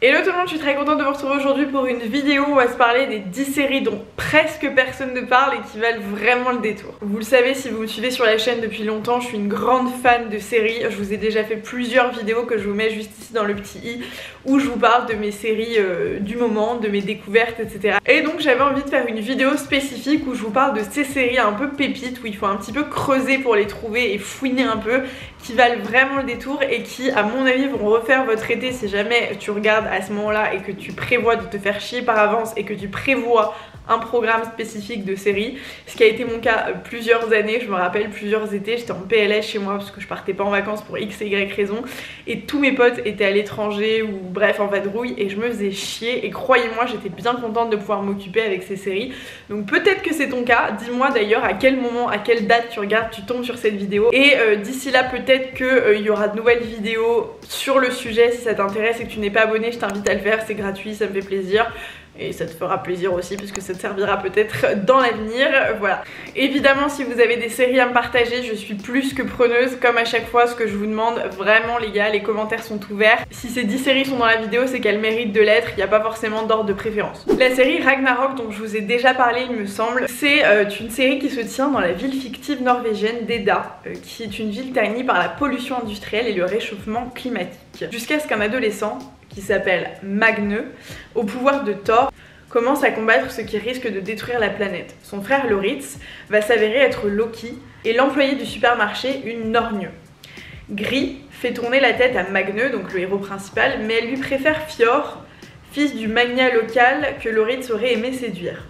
Hello tout le monde, je suis très contente de vous retrouver aujourd'hui pour une vidéo où on va se parler des 10 séries dont presque personne ne parle et qui valent vraiment le détour. Vous le savez si vous me suivez sur la chaîne depuis longtemps, je suis une grande fan de séries. Je vous ai déjà fait plusieurs vidéos que je vous mets juste ici dans le petit i où je vous parle de mes séries du moment, de mes découvertes, etc. Et donc j'avais envie de faire une vidéo spécifique où je vous parle de ces séries un peu pépites, où il faut un petit peu creuser pour les trouver et fouiner un peu, qui valent vraiment le détour et qui à mon avis vont refaire votre été si jamais tu regardes à ce moment-là et que tu prévois de te faire chier par avance et que tu prévois un programme spécifique de série, ce qui a été mon cas plusieurs années. Je me rappelle plusieurs étés, j'étais en PLS chez moi parce que je partais pas en vacances pour x et y raison et tous mes potes étaient à l'étranger ou bref en vadrouille et je me faisais chier et croyez-moi j'étais bien contente de pouvoir m'occuper avec ces séries. Donc peut-être que c'est ton cas, dis-moi d'ailleurs à quel moment, à quelle date tu regardes, tu tombes sur cette vidéo et d'ici là peut-être qu'il y aura de nouvelles vidéos sur le sujet. Si ça t'intéresse et que tu n'es pas abonné, je t'invite à le faire, c'est gratuit, ça me fait plaisir. Et ça te fera plaisir aussi puisque ça te servira peut-être dans l'avenir, voilà. Évidemment si vous avez des séries à me partager, je suis plus que preneuse. Comme à chaque fois, ce que je vous demande, vraiment les gars, les commentaires sont ouverts. Si ces 10 séries sont dans la vidéo, c'est qu'elles méritent de l'être, il n'y a pas forcément d'ordre de préférence. La série Ragnarok dont je vous ai déjà parlé il me semble, c'est une série qui se tient dans la ville fictive norvégienne d'Eda, qui est une ville ternie par la pollution industrielle et le réchauffement climatique. Jusqu'à ce qu'un adolescent qui s'appelle Magne, au pouvoir de Thor, commence à combattre ce qui risque de détruire la planète. Son frère Loritz va s'avérer être Loki et l'employé du supermarché une Norgne. Gris fait tourner la tête à Magne, donc le héros principal, mais elle lui préfère Fjord, fils du magnat local que Loritz aurait aimé séduire.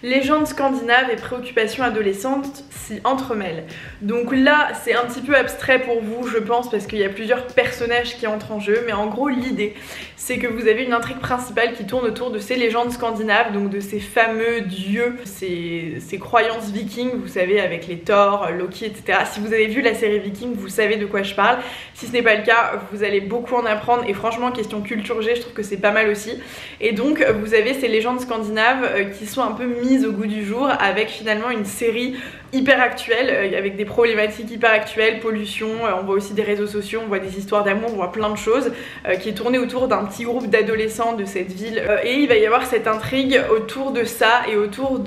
Légendes scandinaves et préoccupations adolescentes s'y entremêlent. Donc là, c'est un petit peu abstrait pour vous, je pense, parce qu'il y a plusieurs personnages qui entrent en jeu, mais en gros, l'idée, c'est que vous avez une intrigue principale qui tourne autour de ces légendes scandinaves, donc de ces fameux dieux, ces croyances vikings, vous savez, avec les Thor, Loki, etc. Si vous avez vu la série Viking, vous savez de quoi je parle. Si ce n'est pas le cas, vous allez beaucoup en apprendre, et franchement, question culture G, je trouve que c'est pas mal aussi. Et donc, vous avez ces légendes scandinaves qui sont un peu mises au goût du jour avec finalement une série hyper actuelle, avec des problématiques hyper actuelles, pollution, on voit aussi des réseaux sociaux, on voit des histoires d'amour, on voit plein de choses, qui est tournée autour d'un petit groupe d'adolescents de cette ville, et il va y avoir cette intrigue autour de ça et autour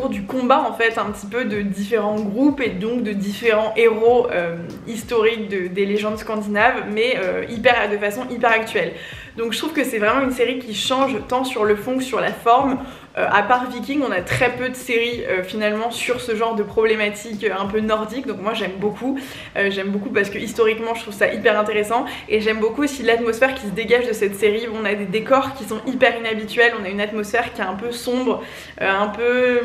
du combat en fait un petit peu de différents groupes et donc de différents héros historiques des légendes scandinaves, mais de façon hyper actuelle. Donc je trouve que c'est vraiment une série qui change tant sur le fond que sur la forme. À part Viking, on a très peu de séries finalement sur ce genre de problématiques un peu nordiques, donc moi j'aime beaucoup parce que historiquement je trouve ça hyper intéressant et j'aime beaucoup aussi l'atmosphère qui se dégage de cette série. On a des décors qui sont hyper inhabituels, on a une atmosphère qui est un peu sombre, un peu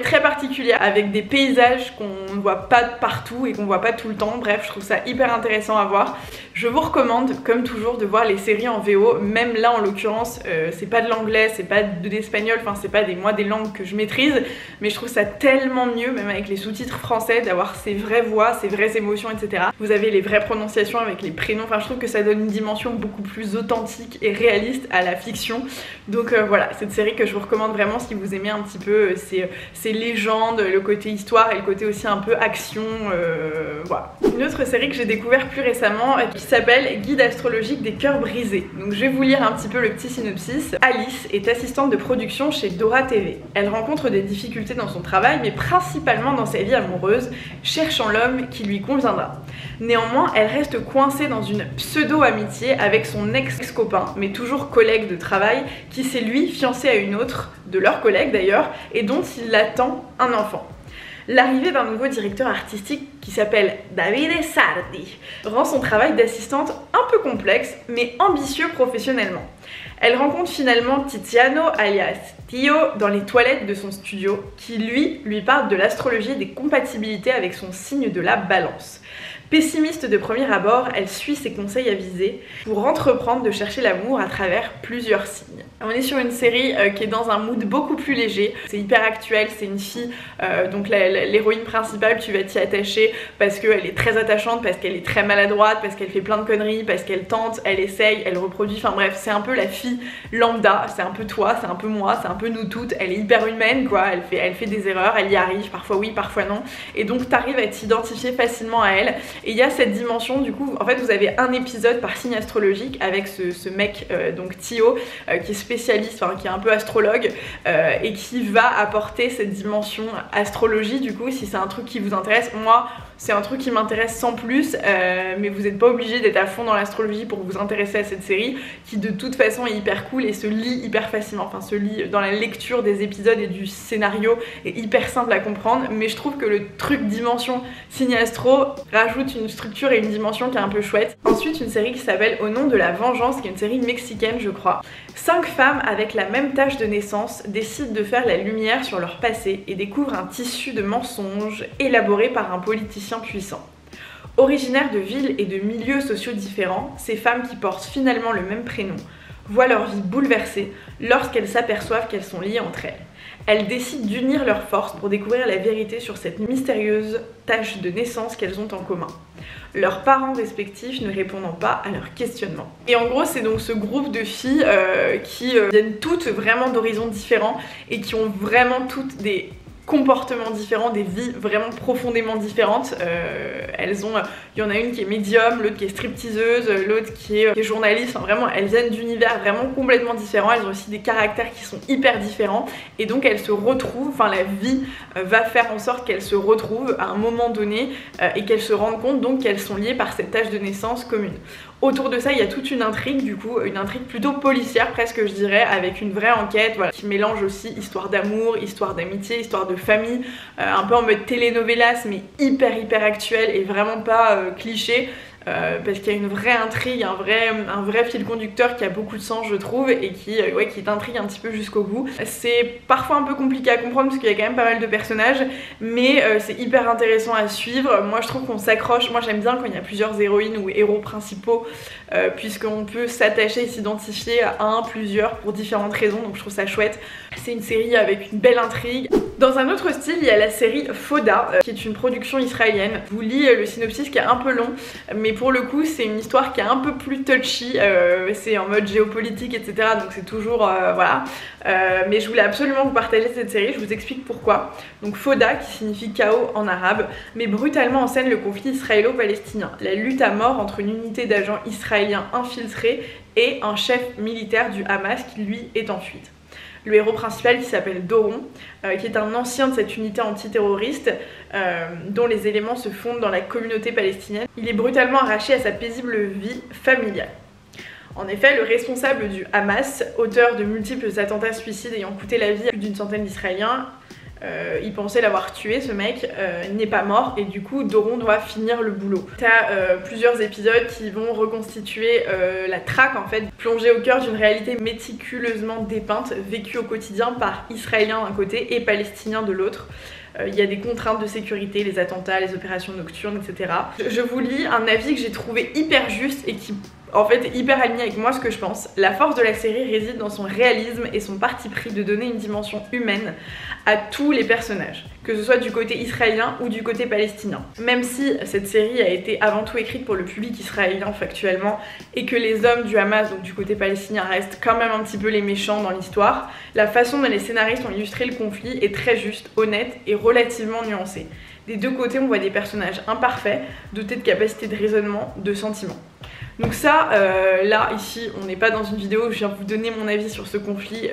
très particulière, avec des paysages qu'on ne voit pas partout et qu'on voit pas tout le temps. Bref, je trouve ça hyper intéressant à voir. Je vous recommande comme toujours de voir les séries en VO, même là en l'occurrence c'est pas de l'anglais, c'est pas de l'espagnol, enfin c'est pas des langues que je maîtrise, mais je trouve ça tellement mieux, même avec les sous-titres français, d'avoir ces vraies voix, ces vraies émotions, etc. Vous avez les vraies prononciations avec les prénoms, enfin je trouve que ça donne une dimension beaucoup plus authentique et réaliste à la fiction. Donc voilà, cette série que je vous recommande vraiment si vous aimez un petit peu ces légendes, le côté histoire et le côté aussi un peu action, voilà. Une autre série que j'ai découvert plus récemment qui s'appelle Guide astrologique des cœurs brisés. Donc je vais vous lire un petit peu le petit synopsis. Alice est assistante de production chez Dora TV. Elle rencontre des difficultés dans son travail, mais principalement dans sa vie amoureuse, cherchant l'homme qui lui conviendra. Néanmoins, elle reste coincée dans une pseudo-amitié avec son ex-copain, mais toujours collègue de travail, qui s'est lui fiancé à une autre, de leur collègue d'ailleurs, et dont il attend un enfant. L'arrivée d'un nouveau directeur artistique qui s'appelle Davide Sardi rend son travail d'assistante un peu complexe, mais ambitieux professionnellement. Elle rencontre finalement Tiziano alias Tio dans les toilettes de son studio, qui lui parle de l'astrologie et des compatibilités avec son signe de la balance. Pessimiste de premier abord, elle suit ses conseils avisés pour entreprendre de chercher l'amour à travers plusieurs signes. On est sur une série qui est dans un mood beaucoup plus léger, c'est hyper actuel, c'est une fille, donc l'héroïne principale, tu vas t'y attacher parce qu'elle est très attachante, parce qu'elle est très maladroite, parce qu'elle fait plein de conneries, parce qu'elle tente, elle essaye, elle reproduit, enfin bref, c'est un peu la fille lambda, c'est un peu toi, c'est un peu moi, c'est un peu nous toutes, elle est hyper humaine quoi, elle fait des erreurs, elle y arrive, parfois oui, parfois non, et donc t'arrives à t'identifier facilement à elle, et il y a cette dimension, du coup, en fait vous avez un épisode par signe astrologique avec ce mec, donc Tio, qui est spécialiste, enfin qui est un peu astrologue et qui va apporter cette dimension astrologie. Du coup, si c'est un truc qui vous intéresse, moi c'est un truc qui m'intéresse sans plus, mais vous n'êtes pas obligé d'être à fond dans l'astrologie pour vous intéresser à cette série qui de toute façon est hyper cool et se lit hyper facilement, enfin se lit dans la lecture des épisodes et du scénario est hyper simple à comprendre, mais je trouve que le truc dimension signe astro rajoute une structure et une dimension qui est un peu chouette. Ensuite une série qui s'appelle Au nom de la vengeance, qui est une série mexicaine je crois. 5 femmes avec la même tâche de naissance décident de faire la lumière sur leur passé et découvrent un tissu de mensonges élaboré par un politicien puissant. Originaires de villes et de milieux sociaux différents, ces femmes qui portent finalement le même prénom voient leur vie bouleversée lorsqu'elles s'aperçoivent qu'elles sont liées entre elles. Elles décident d'unir leurs forces pour découvrir la vérité sur cette mystérieuse tâche de naissance qu'elles ont en commun. Leurs parents respectifs ne répondant pas à leurs questionnements. Et en gros c'est donc ce groupe de filles qui viennent toutes vraiment d'horizons différents et qui ont vraiment toutes des comportements différents, des vies vraiment profondément différentes. Il y en a une qui est médium, l'autre qui est stripteaseuse, l'autre qui est journaliste, enfin vraiment elles viennent d'univers vraiment complètement différents, elles ont aussi des caractères qui sont hyper différents et donc elles se retrouvent, enfin la vie va faire en sorte qu'elles se retrouvent à un moment donné et qu'elles se rendent compte donc qu'elles sont liées par cette tâche de naissance commune. Autour de ça, il y a toute une intrigue, du coup, une intrigue plutôt policière presque je dirais, avec une vraie enquête, voilà, qui mélange aussi histoire d'amour, histoire d'amitié, histoire de famille, un peu en mode telenovelas mais hyper actuel et vraiment pas cliché. Parce qu'il y a une vraie intrigue, un vrai fil conducteur qui a beaucoup de sens je trouve et qui t'intrigue un petit peu jusqu'au bout. C'est parfois un peu compliqué à comprendre parce qu'il y a quand même pas mal de personnages mais c'est hyper intéressant à suivre. Moi je trouve qu'on s'accroche, moi j'aime bien quand il y a plusieurs héroïnes ou héros principaux puisqu'on peut s'attacher et s'identifier à un, plusieurs pour différentes raisons, donc je trouve ça chouette. C'est une série avec une belle intrigue. Dans un autre style, il y a la série Fauda qui est une production israélienne. Je vous lis le synopsis qui est un peu long mais pour le coup c'est une histoire qui est un peu plus touchy, c'est en mode géopolitique etc, donc c'est toujours voilà, mais je voulais absolument vous partager cette série, je vous explique pourquoi. Donc Fauda qui signifie chaos en arabe, met brutalement en scène le conflit israélo-palestinien, la lutte à mort entre une unité d'agents israéliens infiltrés et un chef militaire du Hamas qui lui est en fuite. Le héros principal qui s'appelle Doron, qui est un ancien de cette unité antiterroriste dont les éléments se fondent dans la communauté palestinienne. Il est brutalement arraché à sa paisible vie familiale. En effet, le responsable du Hamas, auteur de multiples attentats suicides ayant coûté la vie à plus d'une centaine d'Israéliens, il pensait l'avoir tué ce mec, il n'est pas mort et du coup Doron doit finir le boulot. T'as plusieurs épisodes qui vont reconstituer la traque en fait, plongée au cœur d'une réalité méticuleusement dépeinte, vécue au quotidien par Israéliens d'un côté et Palestiniens de l'autre. Il y a des contraintes de sécurité, les attentats, les opérations nocturnes, etc. Je vous lis un avis que j'ai trouvé hyper juste et qui en fait est hyper aligné avec moi ce que je pense. La force de la série réside dans son réalisme et son parti pris de donner une dimension humaine à tous les personnages, que ce soit du côté israélien ou du côté palestinien. Même si cette série a été avant tout écrite pour le public israélien factuellement et que les hommes du Hamas, donc du côté palestinien, restent quand même un petit peu les méchants dans l'histoire, la façon dont les scénaristes ont illustré le conflit est très juste, honnête et relativement nuancée. Des deux côtés on voit des personnages imparfaits, dotés de capacités de raisonnement, de sentiments. Donc ça, là, ici, on n'est pas dans une vidéo où je viens vous donner mon avis sur ce conflit,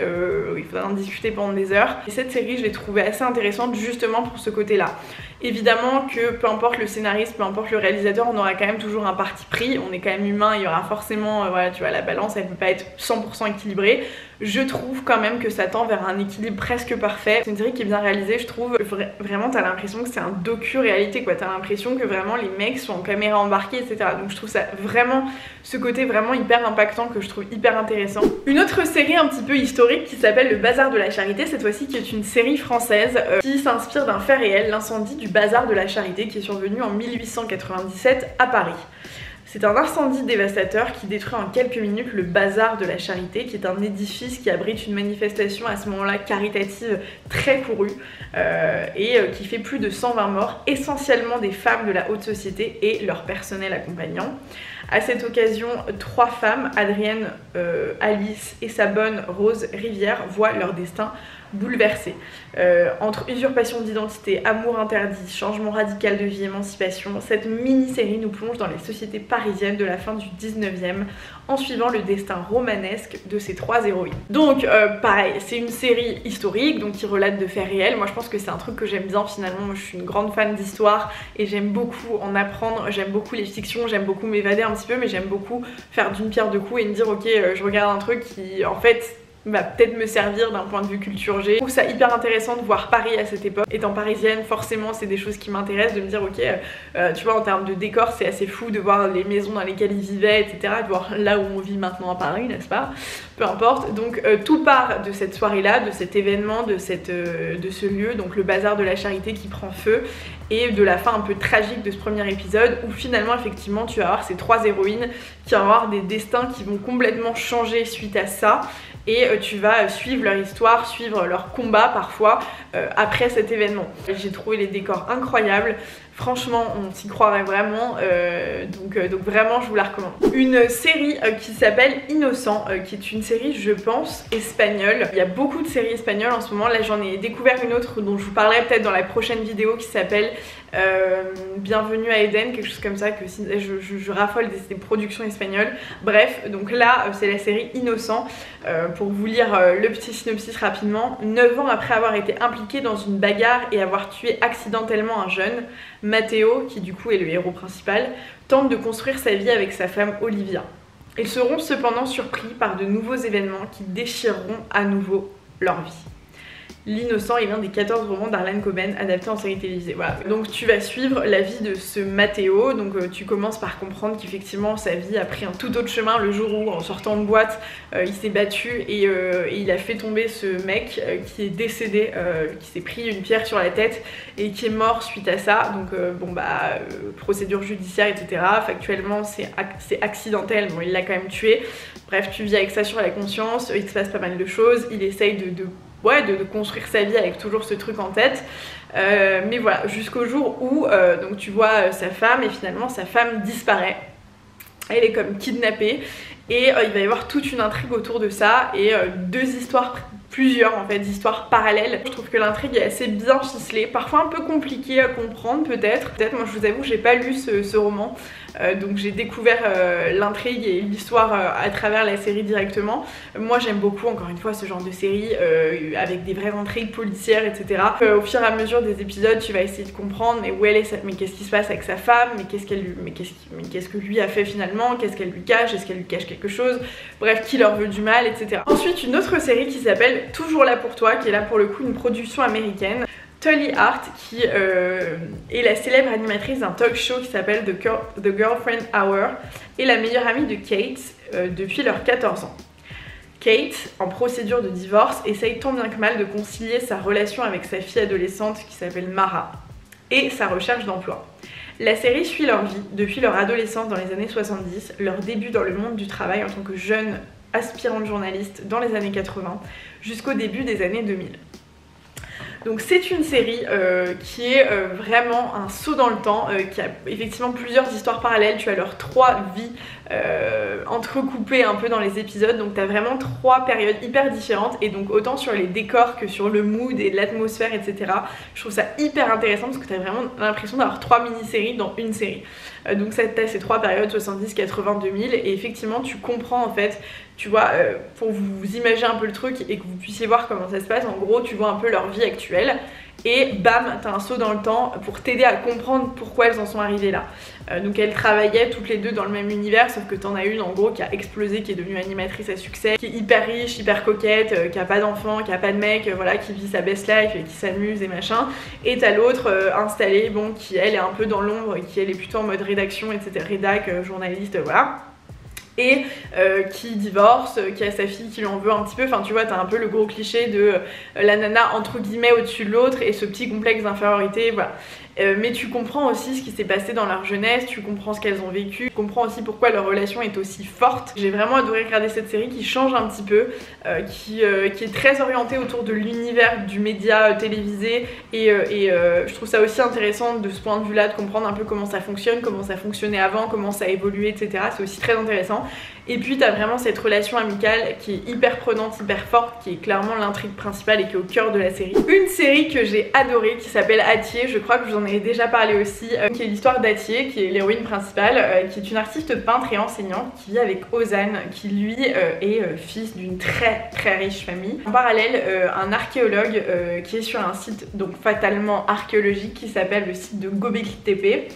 il faudra en discuter pendant des heures. Et cette série, je l'ai trouvée assez intéressante justement pour ce côté-là. Évidemment que peu importe le scénariste, peu importe le réalisateur, on aura quand même toujours un parti pris, on est quand même humain, il y aura forcément, voilà, tu vois, la balance, elle peut pas être 100% équilibrée. Je trouve quand même que ça tend vers un équilibre presque parfait. C'est une série qui est bien réalisée, je trouve. Vraiment, t'as l'impression que c'est un docu-réalité, quoi. T'as l'impression que vraiment les mecs sont en caméra embarquée, etc. Donc je trouve ça vraiment, ce côté vraiment hyper impactant que je trouve hyper intéressant. Une autre série un petit peu historique qui s'appelle Le Bazar de la Charité, cette fois-ci qui est une série française qui s'inspire d'un fait réel, l'incendie du Bazar de la Charité qui est survenu en 1897 à Paris. C'est un incendie dévastateur qui détruit en quelques minutes le bazar de la Charité, qui est un édifice qui abrite une manifestation à ce moment-là caritative très courue et qui fait plus de 120 morts, essentiellement des femmes de la haute société et leur personnel accompagnant. À cette occasion, 3 femmes, Adrienne, Alice et sa bonne Rose Rivière, voient leur destin bouleversé. Entre usurpation d'identité, amour interdit, changement radical de vie, émancipation, cette mini-série nous plonge dans les sociétés parisiennes de la fin du 19e en suivant le destin romanesque de ces 3 héroïnes. Donc pareil, c'est une série historique donc qui relate de faits réels. Moi je pense que c'est un truc que j'aime bien finalement. Moi je suis une grande fan d'histoire et j'aime beaucoup en apprendre, j'aime beaucoup les fictions, j'aime beaucoup m'évader un petit peu, mais j'aime beaucoup faire d'une pierre deux coups et me dire ok je regarde un truc qui en fait va peut-être me servir d'un point de vue culture G. Je trouve ça hyper intéressant de voir Paris à cette époque. Étant parisienne, forcément c'est des choses qui m'intéressent, de me dire ok, tu vois en termes de décor c'est assez fou de voir les maisons dans lesquelles ils vivaient, etc. De voir là où on vit maintenant à Paris, n'est-ce pas? Peu importe. Donc tout part de cette soirée-là, de cet événement, de ce lieu, donc le bazar de la Charité qui prend feu, et de la fin un peu tragique de ce premier épisode où finalement effectivement tu vas avoir ces 3 héroïnes qui vont avoir des destins qui vont complètement changer suite à ça. Et tu vas suivre leur histoire, suivre leur combat parfois après cet événement. J'ai trouvé les décors incroyables, franchement on s'y croirait vraiment, donc vraiment je vous la recommande. Une série qui s'appelle Innocent, qui est une série je pense espagnole. Il y a beaucoup de séries espagnoles en ce moment, là j'en ai découvert une autre dont je vous parlerai peut-être dans la prochaine vidéo qui s'appelle Bienvenue à Eden, quelque chose comme ça, que je raffole des productions espagnoles. Bref, donc là c'est la série Innocent. Pour vous lire le petit synopsis rapidement, 9 ans après avoir été impliqué dans une bagarre et avoir tué accidentellement un jeune, Matteo, qui du coup est le héros principal, tente de construire sa vie avec sa femme Olivia. Ils seront cependant surpris par de nouveaux événements qui déchireront à nouveau leur vie. L'Innocent est l'un des 14 romans d'Harlan Coben adaptés en série télévisée. Voilà. Donc tu vas suivre la vie de ce Matteo. Donc tu commences par comprendre qu'effectivement sa vie a pris un tout autre chemin le jour où en sortant de boîte il s'est battu et il a fait tomber ce mec qui est décédé, qui s'est pris une pierre sur la tête et qui est mort suite à ça. Donc procédure judiciaire etc. Factuellement c'est accidentel, bon il l'a quand même tué. Bref tu vis avec ça sur la conscience, il se passe pas mal de choses, il essaye de construire sa vie avec toujours ce truc en tête, mais voilà, jusqu'au jour où donc tu vois sa femme et finalement sa femme disparaît, elle est comme kidnappée et il va y avoir toute une intrigue autour de ça et plusieurs en fait histoires parallèles. Je trouve que l'intrigue est assez bien ficelée, parfois un peu compliquée à comprendre peut-être. Moi je vous avoue que j'ai pas lu ce roman, donc j'ai découvert l'intrigue et l'histoire à travers la série directement. Moi j'aime beaucoup encore une fois ce genre de série avec des vraies intrigues policières etc. Au fur et à mesure des épisodes tu vas essayer de comprendre mais où elle est, mais qu'est-ce qui se passe avec sa femme, mais qu'est-ce que lui a fait finalement, qu'est-ce qu'elle lui cache, est-ce qu'elle lui cache quelque chose, bref qui leur veut du mal etc. Ensuite une autre série qui s'appelle Toujours là pour toi, qui est là pour le coup une production américaine. Tolly Hart qui est la célèbre animatrice d'un talk show qui s'appelle The Girlfriend Hour et la meilleure amie de Kate depuis leurs 14 ans. Kate, en procédure de divorce, essaye tant bien que mal de concilier sa relation avec sa fille adolescente qui s'appelle Mara et sa recherche d'emploi. La série suit leur vie depuis leur adolescence dans les années 70, leur début dans le monde du travail en tant que jeune aspirante journaliste dans les années 80 jusqu'au début des années 2000. Donc c'est une série qui est vraiment un saut dans le temps, qui a effectivement plusieurs histoires parallèles. Tu as leurs 3 vies entrecoupées un peu dans les épisodes, donc tu as vraiment 3 périodes hyper différentes et donc autant sur les décors que sur le mood et l'atmosphère etc. Je trouve ça hyper intéressant parce que tu as vraiment l'impression d'avoir 3 mini-séries dans une série. Donc tu as ces 3 périodes 70, 80, 2000 et effectivement tu comprends en fait, tu vois, pour vous imaginer un peu le truc et que vous puissiez voir comment ça se passe, en gros tu vois un peu leur vie actuelle et bam, t'as un saut dans le temps pour t'aider à comprendre pourquoi elles en sont arrivées là. Donc elles travaillaient toutes les deux dans le même univers, sauf que t'en as une en gros qui a explosé, qui est devenue animatrice à succès, qui est hyper riche, hyper coquette, qui a pas d'enfant, qui a pas de mec, voilà, qui vit sa best life et qui s'amuse et machin. Et t'as l'autre installée, bon, qui elle est un peu dans l'ombre, qui elle est plutôt en mode rédaction, etc. Rédac, journaliste, voilà. Et qui divorce, qui a sa fille qui lui en veut un petit peu, enfin tu vois t'as un peu le gros cliché de la nana entre guillemets au-dessus de l'autre et ce petit complexe d'infériorité, voilà. mais tu comprends aussi ce qui s'est passé dans leur jeunesse, tu comprends ce qu'elles ont vécu, tu comprends aussi pourquoi leur relation est aussi forte. J'ai vraiment adoré regarder cette série qui change un petit peu, qui est très orientée autour de l'univers du média télévisé et je trouve ça aussi intéressant de ce point de vue là, de comprendre un peu comment ça fonctionne, comment ça fonctionnait avant, comment ça a évolué, etc. C'est aussi très intéressant. Et puis t'as vraiment cette relation amicale qui est hyper prenante, hyper forte, qui est clairement l'intrigue principale et qui est au cœur de la série. Une série que j'ai adorée qui s'appelle Atié, je crois que je vous en ai déjà parlé aussi, qui est l'histoire d'Atié, qui est l'héroïne principale, qui est une artiste peintre et enseignante qui vit avec Ozan, qui lui est fils d'une très riche famille. En parallèle, un archéologue qui est sur un site donc fatalement archéologique qui s'appelle le site de Göbekli Tepe,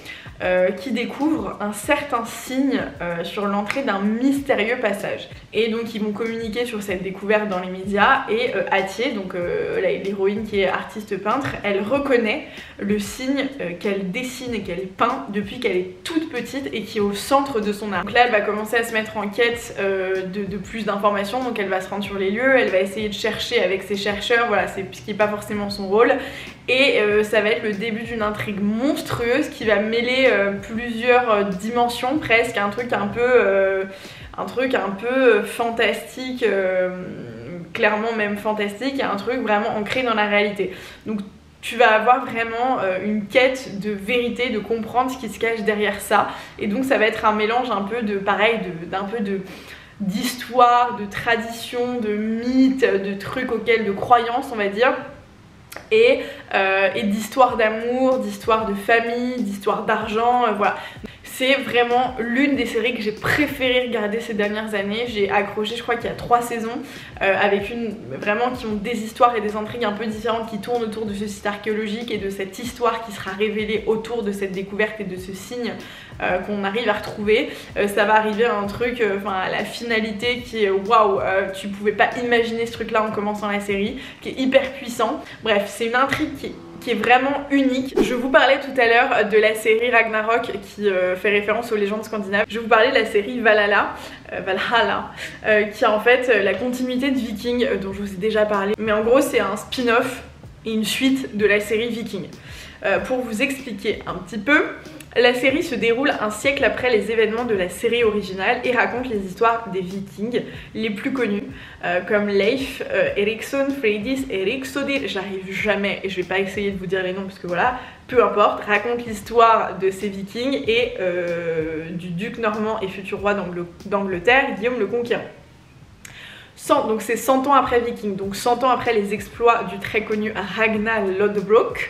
qui découvre un certain signe sur l'entrée d'un mystérieux passage. Et donc ils vont communiquer sur cette découverte dans les médias et Atié, donc l'héroïne qui est artiste peintre, elle reconnaît le signe qu'elle dessine et qu'elle peint depuis qu'elle est toute petite et qui est au centre de son art. Donc là elle va commencer à se mettre en quête de plus d'informations, donc elle va se rendre sur les lieux, elle va essayer de chercher avec ses chercheurs, voilà, c'est ce qui n'est pas forcément son rôle. Et ça va être le début d'une intrigue monstrueuse qui va mêler plusieurs dimensions presque, un truc un peu fantastique, clairement même fantastique, et un truc vraiment ancré dans la réalité. Donc tu vas avoir vraiment une quête de vérité, de comprendre ce qui se cache derrière ça. Et donc ça va être un mélange un peu de pareil, d'histoire, de tradition, de mythes, de trucs auxquels, de croyances on va dire. Et d'histoire d'amour, d'histoire de famille, d'histoire d'argent, voilà. C'est vraiment l'une des séries que j'ai préféré regarder ces dernières années. J'ai accroché, je crois qu'il y a 3 saisons, avec vraiment qui ont des histoires et des intrigues un peu différentes qui tournent autour de ce site archéologique et de cette histoire qui sera révélée autour de cette découverte et de ce signe qu'on arrive à retrouver. Ça va arriver à un truc, à la finalité qui est waouh, tu pouvais pas imaginer ce truc là en commençant la série, qui est hyper puissant. Bref, c'est une intrigue qui est vraiment unique. Je vous parlais tout à l'heure de la série Ragnarok qui fait référence aux légendes scandinaves. Je vous parlais de la série Valhalla, qui est en fait la continuité de Viking dont je vous ai déjà parlé. Mais en gros c'est un spin-off et une suite de la série Viking. Pour vous expliquer un petit peu, la série se déroule un siècle après les événements de la série originale et raconte les histoires des Vikings les plus connus, comme Leif, Eriksson, Freydis et Erikssodir. J'arrive jamais et je vais pas essayer de vous dire les noms parce que voilà, peu importe. Raconte l'histoire de ces Vikings et du duc normand et futur roi d'Angleterre, Guillaume le Conquérant. Donc c'est 100 ans après Viking, donc 100 ans après les exploits du très connu Ragnar Lodbrok.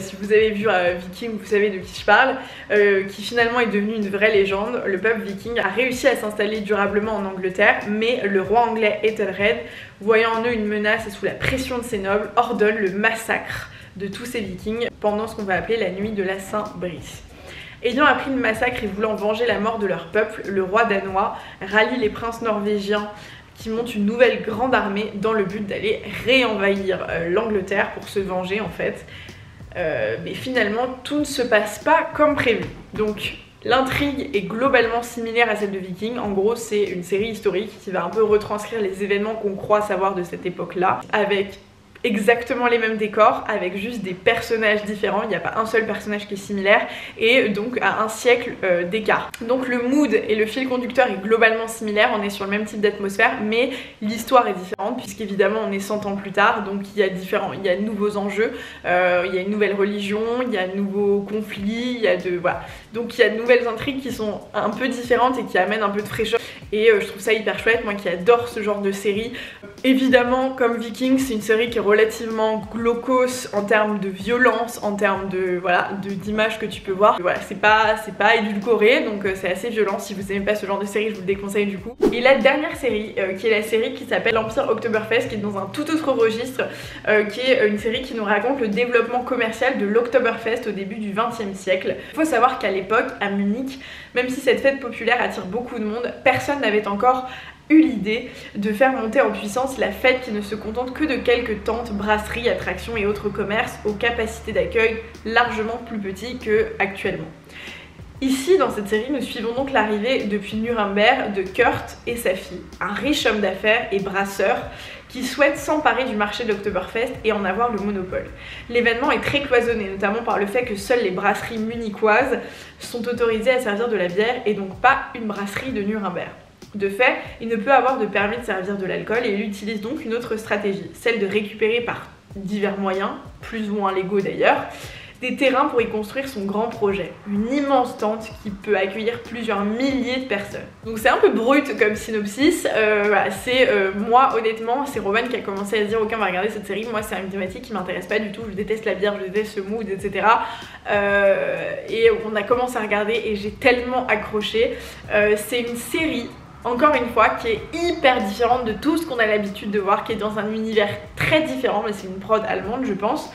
Si vous avez vu Viking, vous savez de qui je parle, qui finalement est devenu une vraie légende. Le peuple viking a réussi à s'installer durablement en Angleterre, mais le roi anglais Ethelred, voyant en eux une menace et sous la pression de ses nobles, ordonne le massacre de tous ces Vikings pendant ce qu'on va appeler la nuit de la Saint-Brice. Ayant appris le massacre et voulant venger la mort de leur peuple, le roi danois rallie les princes norvégiens qui montent une nouvelle grande armée dans le but d'aller réenvahir l'Angleterre pour se venger en fait. Mais finalement tout ne se passe pas comme prévu. Donc l'intrigue est globalement similaire à celle de Viking. En gros c'est une série historique qui va un peu retranscrire les événements qu'on croit savoir de cette époque là, avec exactement les mêmes décors, avec juste des personnages différents. Il n'y a pas un seul personnage qui est similaire et donc à un siècle d'écart. Donc le mood et le fil conducteur est globalement similaire, on est sur le même type d'atmosphère, mais l'histoire est différente puisqu'évidemment on est 100 ans plus tard, donc il y a de nouveaux enjeux, il y a une nouvelle religion, il y a de nouveaux conflits, il y a voilà. Donc il y a de nouvelles intrigues qui sont un peu différentes et qui amènent un peu de fraîcheur et je trouve ça hyper chouette, moi qui adore ce genre de série. Évidemment comme Viking c'est une série qui est relativement glaucos en termes de violence, en termes de voilà, d'images que tu peux voir. Voilà, c'est pas édulcoré, donc c'est assez violent. Si vous aimez pas ce genre de série, je vous le déconseille du coup. Et la dernière série, qui est la série qui s'appelle l'Empire Oktoberfest, qui est dans un tout autre registre, qui est une série qui nous raconte le développement commercial de l'Oktoberfest au début du XXe siècle. Il faut savoir qu'à l'époque, à Munich, même si cette fête populaire attire beaucoup de monde, personne n'avait encore eu l'idée de faire monter en puissance la fête qui ne se contente que de quelques tentes, brasseries, attractions et autres commerces aux capacités d'accueil largement plus petits qu'actuellement. Ici, dans cette série, nous suivons donc l'arrivée depuis Nuremberg de Kurt et sa fille, un riche homme d'affaires et brasseur qui souhaite s'emparer du marché de l'Oktoberfest et en avoir le monopole. L'événement est très cloisonné, notamment par le fait que seules les brasseries munichoises sont autorisées à servir de la bière et donc pas une brasserie de Nuremberg. De fait, il ne peut avoir de permis de servir de l'alcool et il utilise donc une autre stratégie, celle de récupérer par divers moyens, plus ou moins légaux d'ailleurs, des terrains pour y construire son grand projet. Une immense tente qui peut accueillir plusieurs milliers de personnes. Donc c'est un peu brut comme synopsis. Voilà, c'est moi honnêtement, c'est Roman qui a commencé à se dire ok on va regarder cette série, moi c'est une thématique qui m'intéresse pas du tout, je déteste la bière, je déteste ce mood, etc. Et on a commencé à regarder et j'ai tellement accroché. C'est une série, encore une fois, qui est hyper différente de tout ce qu'on a l'habitude de voir, qui est dans un univers très différent, mais c'est une prod allemande je pense.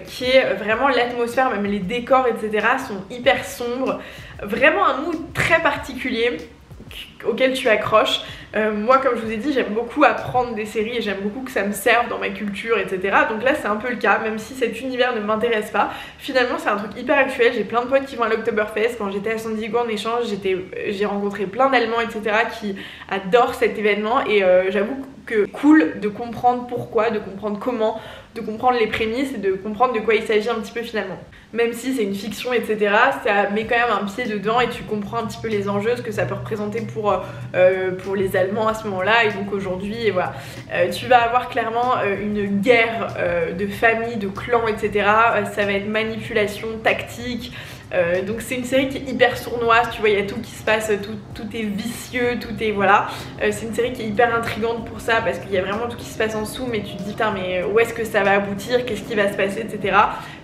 Qui est vraiment l'atmosphère, même les décors etc sont hyper sombres, vraiment un mood très particulier auquel tu accroches. Moi comme je vous ai dit j'aime beaucoup apprendre des séries et j'aime beaucoup que ça me serve dans ma culture etc, donc là c'est un peu le cas, même si cet univers ne m'intéresse pas, finalement c'est un truc hyper actuel. J'ai plein de potes qui vont à l'Oktoberfest, quand j'étais à San Diego en échange j'ai rencontré plein d'Allemands etc qui adorent cet événement et j'avoue que cool de comprendre pourquoi, de comprendre comment, de comprendre les prémices et de comprendre de quoi il s'agit un petit peu finalement. Même si c'est une fiction etc, ça met quand même un pied dedans et tu comprends un petit peu les enjeux, ce que ça peut représenter pour les Allemands à ce moment-là et donc aujourd'hui et voilà. Tu vas avoir clairement une guerre de famille, de clans etc, ça va être manipulation, tactique. Donc c'est une série qui est hyper sournoise, tu vois, il y a tout qui se passe, tout est vicieux, tout est voilà. C'est une série qui est hyper intrigante pour ça parce qu'il y a vraiment tout qui se passe en dessous, mais tu te dis putain mais où est-ce que ça va aboutir, qu'est-ce qui va se passer etc.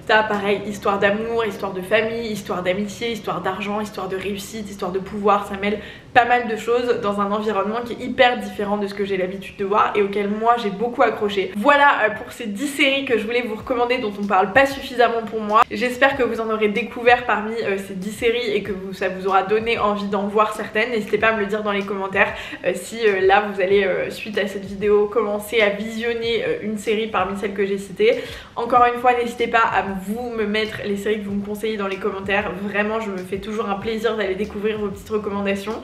T'as pareil, histoire d'amour, histoire de famille, histoire d'amitié, histoire d'argent, histoire de réussite, histoire de pouvoir, ça mêle pas mal de choses dans un environnement qui est hyper différent de ce que j'ai l'habitude de voir et auquel moi j'ai beaucoup accroché. Voilà pour ces 10 séries que je voulais vous recommander dont on parle pas suffisamment pour moi. J'espère que vous en aurez découvert parmi ces 10 séries et que ça vous aura donné envie d'en voir certaines. N'hésitez pas à me le dire dans les commentaires si là vous allez suite à cette vidéo commencer à visionner une série parmi celles que j'ai citées. Encore une fois n'hésitez pas à vous me mettre les séries que vous me conseillez dans les commentaires, vraiment je me fais toujours un plaisir d'aller découvrir vos petites recommandations.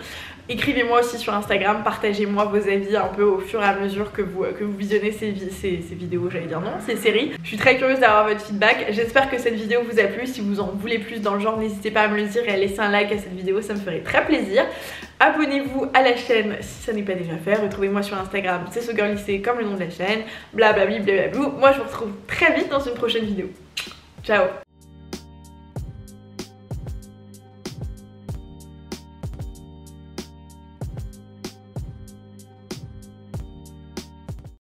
Écrivez-moi aussi sur Instagram, partagez-moi vos avis un peu au fur et à mesure que vous visionnez ces vidéos, j'allais dire non, ces séries. Je suis très curieuse d'avoir votre feedback, j'espère que cette vidéo vous a plu. Si vous en voulez plus dans le genre, n'hésitez pas à me le dire et à laisser un like à cette vidéo, ça me ferait très plaisir. Abonnez-vous à la chaîne si ça n'est pas déjà fait, retrouvez-moi sur Instagram, c'est SoGirlLycée comme le nom de la chaîne, blablabli blablabla. Moi je vous retrouve très vite dans une prochaine vidéo. Ciao.